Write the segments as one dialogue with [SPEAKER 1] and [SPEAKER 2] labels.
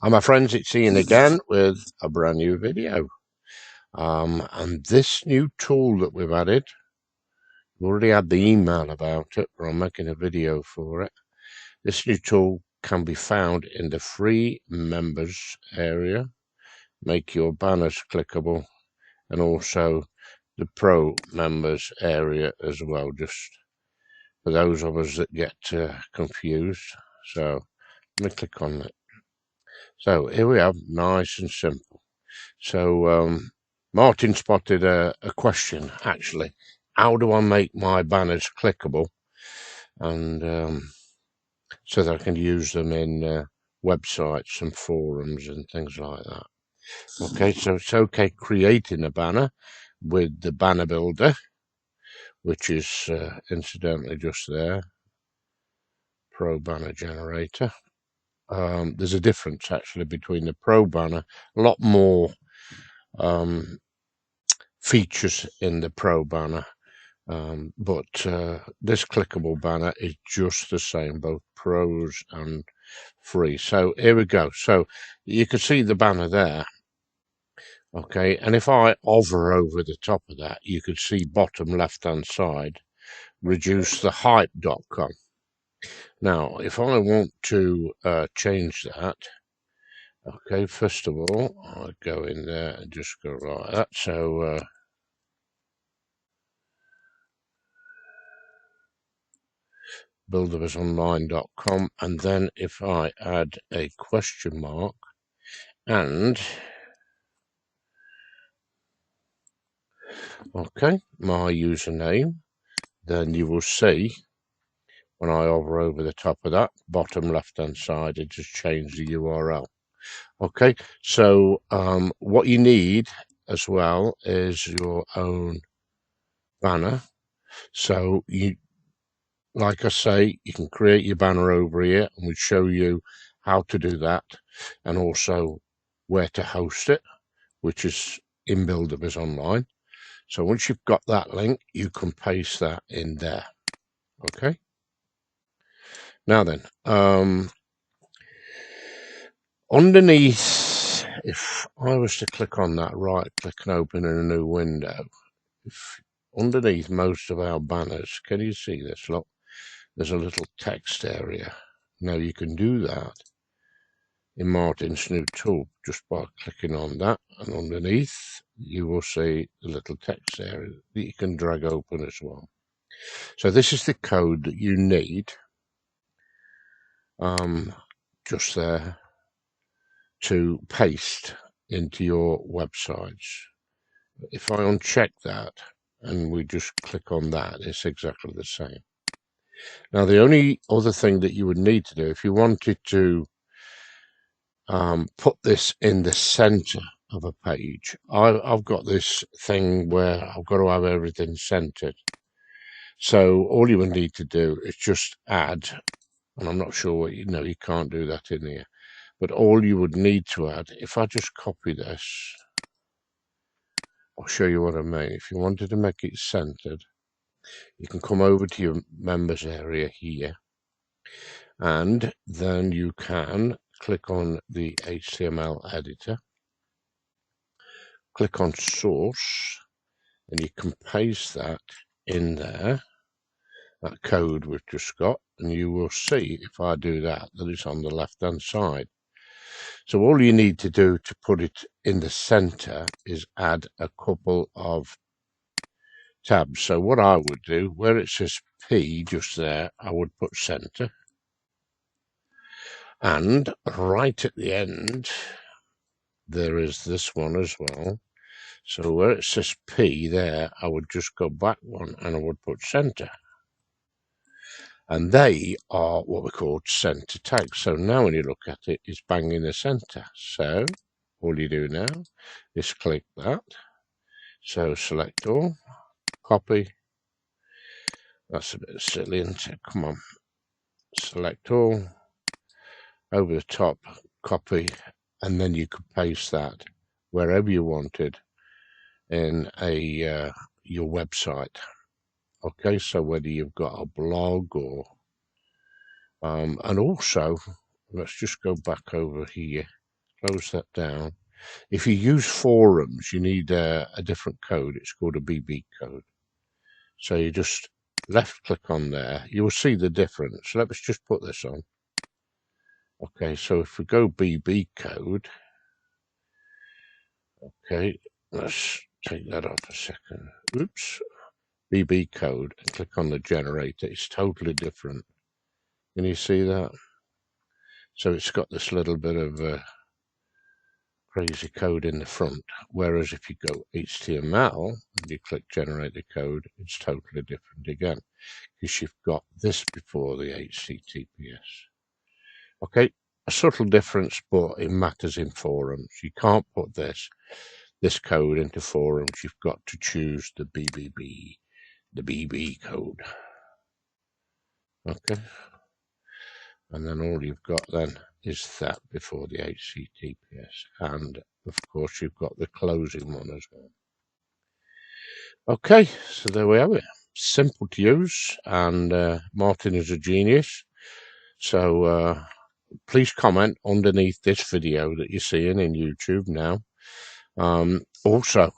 [SPEAKER 1] Hi my friends, it's Ian again with a brand new video. And this new tool that we've added, we already had the email about it, but I'm making a video for it. This new tool can be found in the free members area. Make your banners clickable, and also the pro members area as well, just for those of us that get confused. So let me click on it. So here we have, nice and simple. So Martin spotted a question, actually. How do I make my banners clickable, and so that I can use them in websites and forums and things like that? Okay, so it's okay creating a banner with the banner builder, which is incidentally just there, Pro Banner Generator. There's a difference actually between the Pro Banner, a lot more features in the Pro Banner. But this clickable banner is just the same, both pros and free. So here we go. So you can see the banner there. Okay, and if I hover over the top of that, you could see bottom left hand side, reduce the hype.com. Now, if I want to change that, okay, first of all, I go in there and just go like that. So Buildabizonline.com, and then if I add a question mark and okay, my username, then you will see when I hover over the top of that, bottom left hand side, it just changed the URL. Okay, so what you need as well is your own banner. So you, like I say, you can create your banner over here, and we show you how to do that, and also where to host it, which is in Buildabizonline. So once you've got that link, you can paste that in there. Okay. Now then, underneath, if I was to click on that, right click and open in a new window, if underneath most of our banners, can you see this? Look, there's a little text area. Now you can do that in Martin's new tool just by clicking on that, and underneath you will see the little text area that you can drag open as well. So this is the code that you need just there to paste into your websites. If I uncheck that and we just click on that, it's exactly the same. Now the only other thing that you would need to do if you wanted to put this in the center of a page, I've got this thing where I've got to have everything centered. So all you would need to do is just add, and I'm not sure what you can't do that in here, but all you would need to add, if I just copy this, I'll show you what I mean. If you wanted to make it centered, you can come over to your members area here, and then you can click on the HTML editor, click on source, and you can paste that in there, that code we've just got, and you will see if I do that it's on the left hand side. So all you need to do to put it in the center is add a couple of tabs. So what I would do, where it says P just there, I would put center, and right at the end there is this one as well. So where it says P there, I would just go back one and I would put center. And they are what we call center tags. So now when you look at it, it's bang in the center. So all you do now is click that. So select all, copy. That's a bit silly, isn't it? Come on. Select all, over the top, copy, and then you could paste that wherever you wanted in your website. Okay, so whether you've got a blog or and also let's just go back over here. close that down. If you use forums, you need a different code. It's called a BB code. So you just left click on there. You will see the difference. Let's just put this on. Okay, so if we go BB code, okay, let's take that off a second. Oops. BB code and click on the generator. It's totally different. Can you see that? So it's got this little bit of crazy code in the front, whereas if you go HTML and you click generate the code, it's totally different again, because you've got this before the HTTPS. Okay, a subtle difference, but it matters in forums. You can't put this code into forums. You've got to choose the BB code. Okay, and then all you've got then is that before the HTTPS, and of course you've got the closing one as well. Okay, so there we have it. Simple to use, and Martin is a genius. So please comment underneath this video that you're seeing in YouTube now. Also,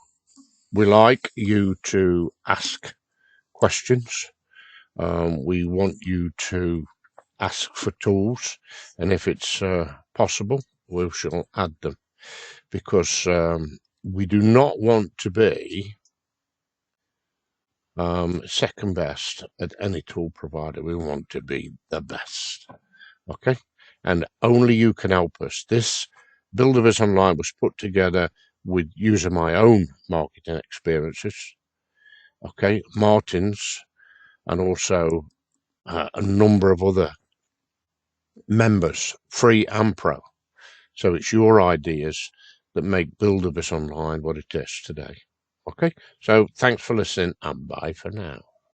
[SPEAKER 1] we like you to ask questions. We want you to ask for tools, and if it's possible, we shall add them, because we do not want to be second best at any tool provider. We want to be the best. Okay, and only you can help us. This Buildabizonline was put together with using my own marketing experiences, okay, Martin's, and also a number of other members, free and pro. So it's your ideas that make Buildabizonline what it is today. Okay, so thanks for listening, and bye for now.